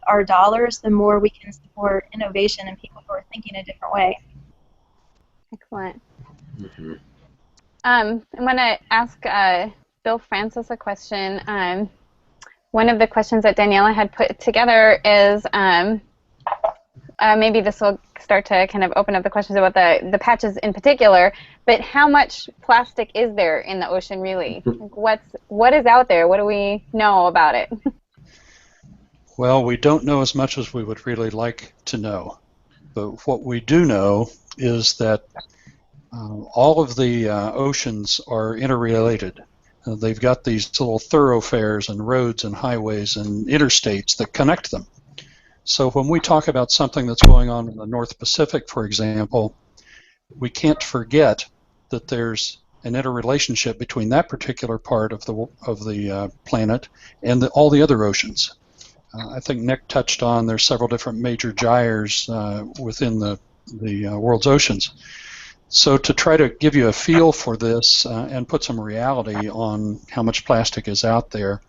our dollars, the more we can support innovation and people who are thinking a different way. Excellent. I'm going to ask Bill Francis a question. One of the questions that Daniela had put together is, maybe this will start to kind of open up the questions about the patches in particular, but how much plastic is there in the ocean really? Like what is out there? What do we know about it? Well, we don't know as much as we would really like to know. But what we do know is that all of the oceans are interrelated. They've got these little thoroughfares and roads and highways and interstates that connect them. So when we talk about something that's going on in the North Pacific, for example, we can't forget that there's an interrelationship between that particular part of the planet and all the other oceans. I think Nick touched on there's several different major gyres within the world's oceans. So to try to give you a feel for this and put some reality on how much plastic is out there,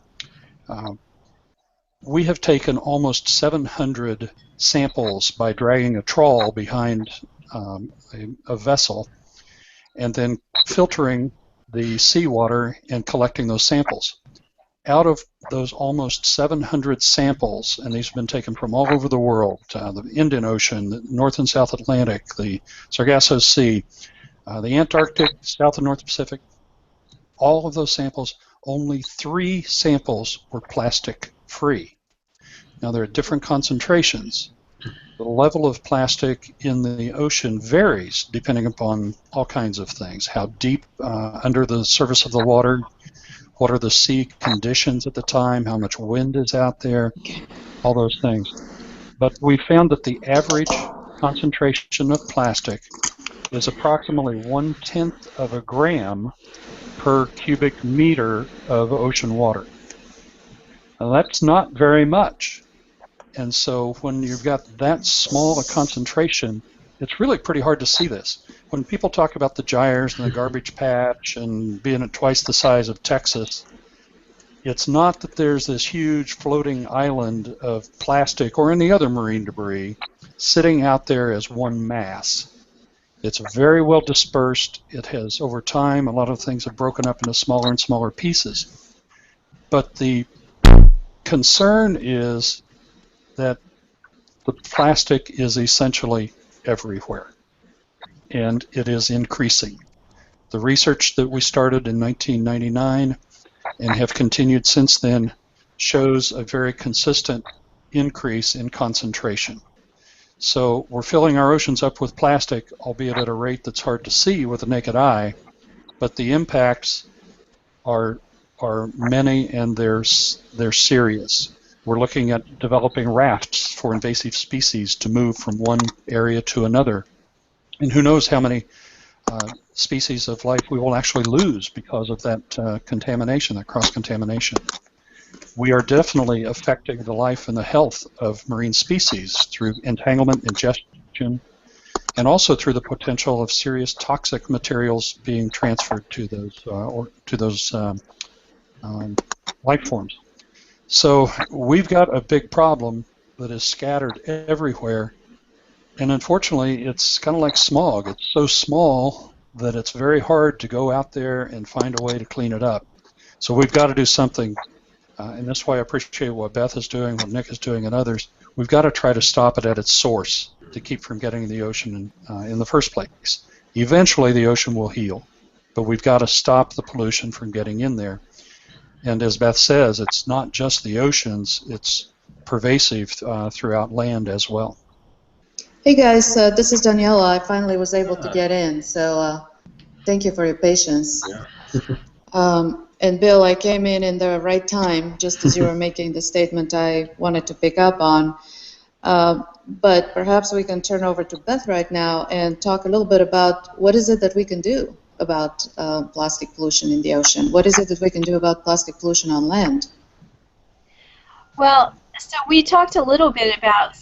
we have taken almost 700 samples by dragging a trawl behind a vessel and then filtering the seawater and collecting those samples. Out of those almost 700 samples, and these have been taken from all over the world, the Indian Ocean, the North and South Atlantic, the Sargasso Sea, the Antarctic, South and North Pacific, all of those samples, only 3 samples were plastic-free. Now, there are different concentrations. The level of plastic in the ocean varies depending upon all kinds of things, how deep under the surface of the water, what are the sea conditions at the time, how much wind is out there, all those things. But we found that the average concentration of plastic is approximately 1/10 of a gram per cubic meter of ocean water. Now, that's not very much. And so when you've got that small a concentration, it's really pretty hard to see this. When people talk about the gyres and the garbage patch and being at twice the size of Texas, it's not that there's this huge floating island of plastic or any other marine debris sitting out there as one mass. It's very well dispersed. It has, over time, a lot of things have broken up into smaller and smaller pieces. But the concern is that the plastic is essentially everywhere, and it is increasing. The research that we started in 1999 and have continued since then shows a very consistent increase in concentration. So we're filling our oceans up with plastic, albeit at a rate that's hard to see with the naked eye, but the impacts are many and they're serious. We're looking at developing rafts for invasive species to move from one area to another. And who knows how many species of life we will actually lose because of that contamination, that cross-contamination. We are definitely affecting the life and the health of marine species through entanglement, ingestion, and also through the potential of serious toxic materials being transferred to those life forms. So we've got a big problem that is scattered everywhere, and unfortunately it's kind of like smog. It's so small that it's very hard to go out there and find a way to clean it up. So we've got to do something, and that's why I appreciate what Beth is doing, what Nick is doing, and others. We've got to try to stop it at its source to keep from getting in the ocean in the first place. Eventually the ocean will heal, but we've got to stop the pollution from getting in there. And as Beth says, it's not just the oceans, it's pervasive throughout land as well. Hey guys, this is Daniela. I finally was able to get in, so thank you for your patience. Yeah. And Bill, I came in the right time, just as you were making the statement I wanted to pick up on. But perhaps we can turn over to Beth right now and talk a little bit about what is it that we can do about plastic pollution in the ocean. What is it that we can do about plastic pollution on land? Well, so we talked a little bit about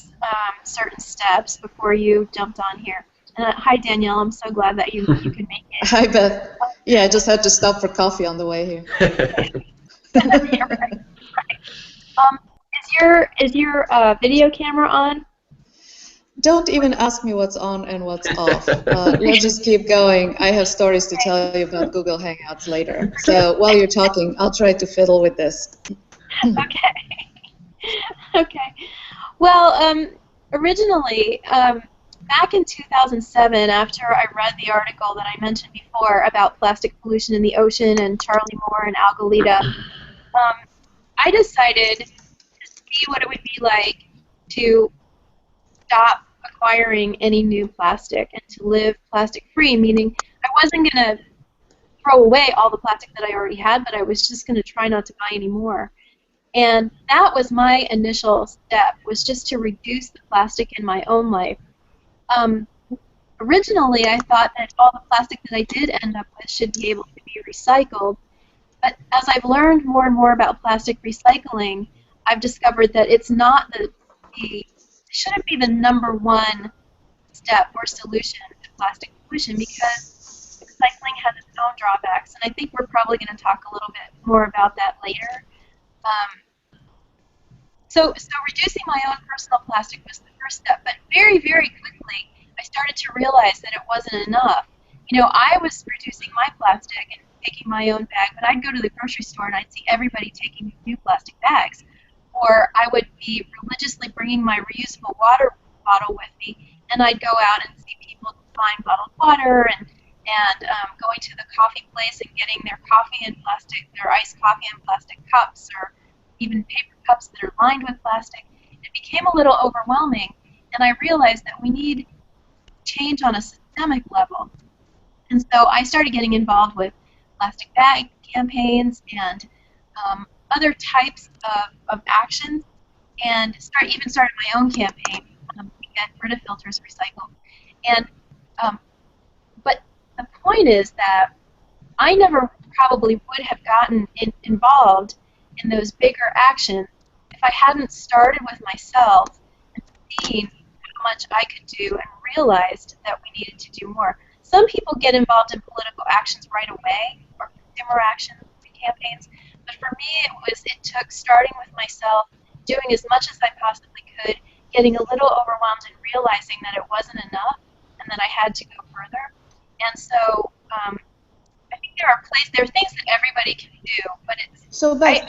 certain steps before you jumped on here. Hi, Danielle. I'm so glad that you could make it. Hi, Beth. Yeah, I just had to stop for coffee on the way here. Yeah, right. As Is your video camera on? Don't even ask me what's on and what's off. Let's just keep going. I have stories to tell you about Google Hangouts later. So while you're talking, I'll try to fiddle with this. Okay. Okay. Well, originally, back in 2007, after I read the article that I mentioned before about plastic pollution in the ocean and Charlie Moore and Algalita, I decided to see what it would be like to stop acquiring any new plastic and to live plastic-free, meaning I wasn't going to throw away all the plastic that I already had, but I was just going to try not to buy any more. And that was my initial step, was just to reduce the plastic in my own life. Originally, I thought that all the plastic that I did end up with should be able to be recycled, but as I've learned more and more about plastic recycling, I've discovered that it's not it shouldn't be the #1 step or solution to plastic pollution, because recycling has its own drawbacks, and I think we're probably going to talk a little bit more about that later. So reducing my own personal plastic was the first step, but very, very quickly I started to realize that it wasn't enough. You know, I was reducing my plastic and taking my own bag, but I'd go to the grocery store and I'd see everybody taking new plastic bags. Or I would be religiously bringing my reusable water bottle with me, and I'd go out and see people buying bottled water and going to the coffee place and getting their coffee in plastic, their iced coffee in plastic cups, or even paper cups that are lined with plastic. It became a little overwhelming, and I realized that we need change on a systemic level. And so I started getting involved with plastic bag campaigns and other types of actions, and even started my own campaign to get rid of filters recycled. And but the point is that I never probably would have gotten involved in those bigger actions if I hadn't started with myself and seen how much I could do and realized that we needed to do more. Some people get involved in political actions right away, or consumer actions, campaigns, but for me it took starting with myself, doing as much as I possibly could, getting a little overwhelmed and realizing that it wasn't enough and that I had to go further. And so I think there are things that everybody can do, but it's... So Beth,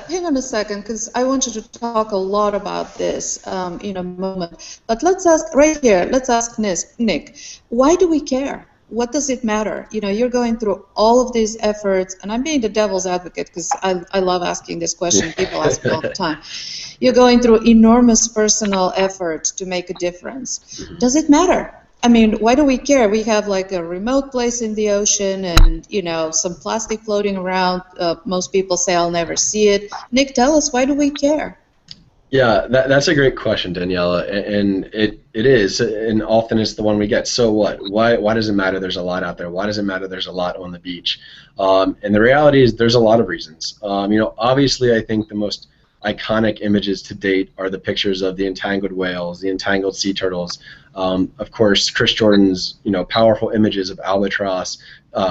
hang on a second, because I want you to talk a lot about this in a moment. But let's ask Nick, why do we care? What does it matter? You know, you're going through all of these efforts, and I'm being the devil's advocate because I love asking this question. People ask me all the time. You're going through enormous personal effort to make a difference. Does it matter? I mean, why do we care? We have like a remote place in the ocean and, you know, some plastic floating around. Most people say I'll never see it. Nick, tell us, why do we care? Yeah, that's a great question, Daniela, and it is, and often it's the one we get. So what? Why does it matter there's a lot out there? Why does it matter there's a lot on the beach? And the reality is there's a lot of reasons. You know, obviously I think the most iconic images to date are the pictures of the entangled whales, the entangled sea turtles. Of course, Chris Jordan's, you know, powerful images of albatross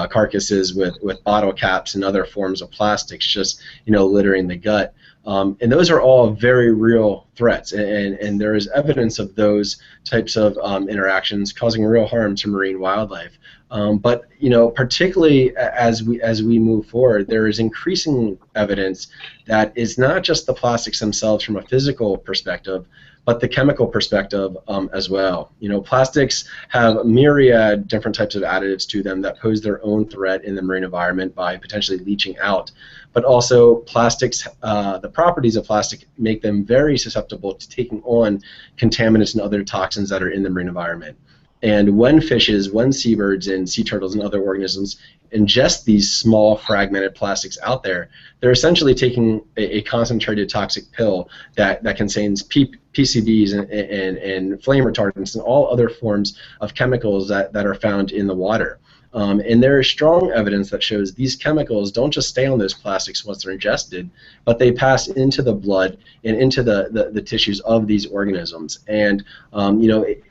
carcasses with bottle caps and other forms of plastics just, you know, littering the gut. And those are all very real threats, and there is evidence of those types of interactions causing real harm to marine wildlife. But you know, particularly as we move forward, there is increasing evidence that it's not just the plastics themselves from a physical perspective, but the chemical perspective as well. You know, plastics have myriad different types of additives to them that pose their own threat in the marine environment by potentially leaching out. But also plastics, the properties of plastic make them very susceptible to taking on contaminants and other toxins that are in the marine environment. And when fishes, when seabirds and sea turtles and other organisms ingest these small fragmented plastics out there, they're essentially taking a concentrated toxic pill that contains PCBs and flame retardants and all other forms of chemicals that are found in the water. And there is strong evidence that shows these chemicals don't just stay on those plastics once they're ingested, but they pass into the blood and into the tissues of these organisms. And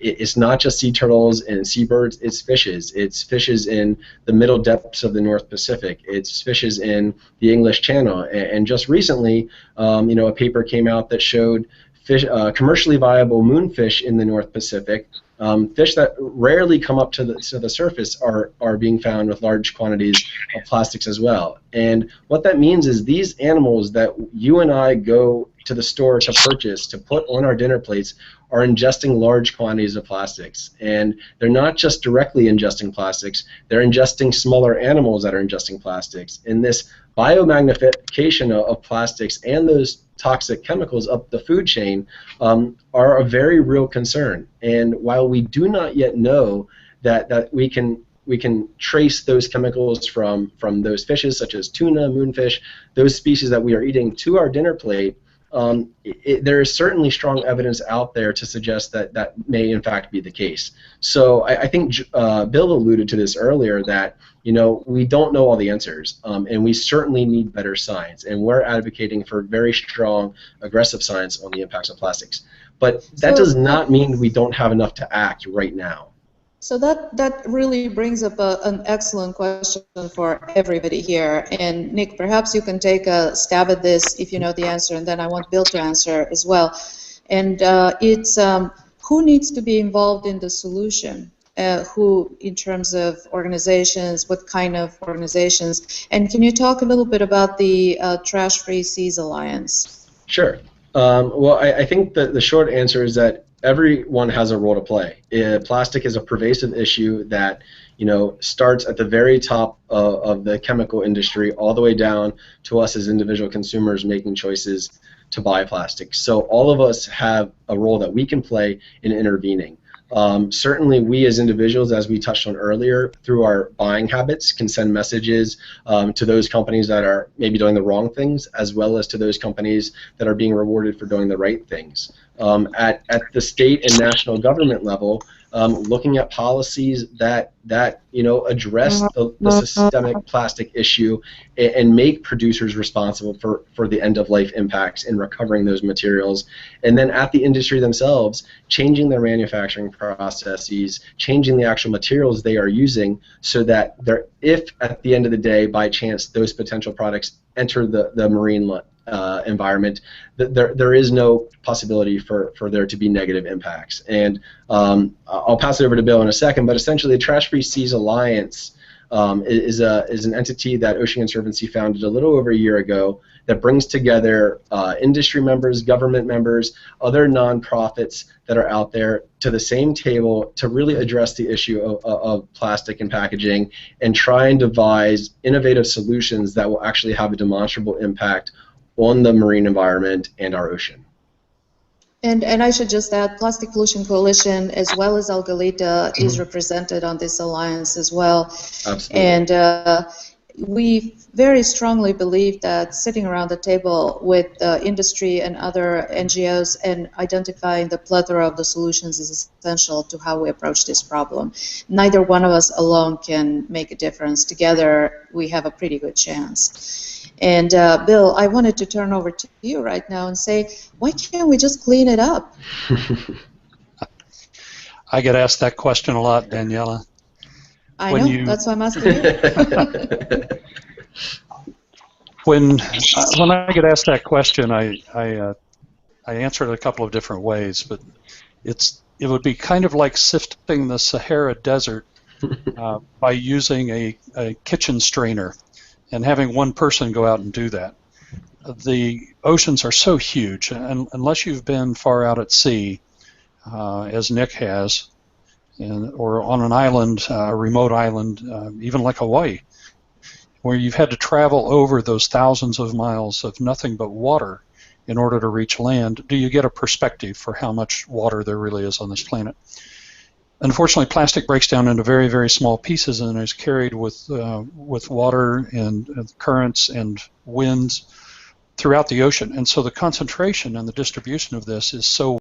it's not just sea turtles and seabirds, it's fishes. It's fishes in the middle depths of the North Pacific. It's fishes in the English Channel. And just recently, a paper came out that showed commercially viable moonfish in the North Pacific. Fish that rarely come up to the surface are being found with large quantities of plastics as well. And what that means is these animals that you and I go to the store to purchase, to put on our dinner plates, are ingesting large quantities of plastics. And they're not just directly ingesting plastics, they're ingesting smaller animals that are ingesting plastics. And this biomagnification of plastics and those toxic chemicals up the food chain are a very real concern. And while we do not yet know that we can trace those chemicals from those fishes such as tuna, moonfish, those species that we are eating to our dinner plate, there is certainly strong evidence out there to suggest that may in fact be the case. So I think Bill alluded to this earlier, that we don't know all the answers, and we certainly need better science, and we're advocating for very strong, aggressive science on the impacts of plastics. But that does not mean we don't have enough to act right now. So that really brings up an excellent question for everybody here. And Nick, perhaps you can take a stab at this if you know the answer, and then I want Bill to answer as well. And it's who needs to be involved in the solution? Who, in terms of organizations, what kind of organizations? And can you talk a little bit about the Trash-Free Seas Alliance? Sure. Well, I think that the short answer is that everyone has a role to play. Plastic is a pervasive issue that starts at the very top of the chemical industry all the way down to us as individual consumers making choices to buy plastic. So all of us have a role that we can play in intervening. Certainly we as individuals, as we touched on earlier, through our buying habits can send messages to those companies that are maybe doing the wrong things, as well as to those companies that are being rewarded for doing the right things. At the state and national government level, looking at policies that address the systemic plastic issue and make producers responsible for the end-of-life impacts in recovering those materials. And then at the industry themselves, changing their manufacturing processes, changing the actual materials they are using, so that if at the end of the day, by chance, those potential products enter the marine environment, there is no possibility for there to be negative impacts. And I'll pass it over to Bill in a second, but essentially the Trash-Free Seas Alliance is an entity that Ocean Conservancy founded a little over a year ago that brings together industry members, government members, other nonprofits that are out there to the same table to really address the issue of plastic and packaging and try and devise innovative solutions that will actually have a demonstrable impact on the marine environment and our ocean. And I should just add, Plastic Pollution Coalition, as well as Algalita, is represented on this alliance as well. Absolutely. And we very strongly believe that sitting around the table with industry and other NGOs and identifying the plethora of the solutions is essential to how we approach this problem. Neither one of us alone can make a difference. Together, we have a pretty good chance. And Bill, I wanted to turn over to you right now and say, why can't we just clean it up? I get asked that question a lot, Daniela. I know, that's why I'm asking you. When I get asked that question, I answer it a couple of different ways, but it would be kind of like sifting the Sahara Desert by using a kitchen strainer and having one person go out and do that. The oceans are so huge, and unless you've been far out at sea, as Nick has, or on an island, a remote island, even like Hawaii, where you've had to travel over those thousands of miles of nothing but water in order to reach land, do you get a perspective for how much water there really is on this planet. Unfortunately, plastic breaks down into very, very small pieces and is carried with water and currents and winds throughout the ocean. And so the concentration and the distribution of this is so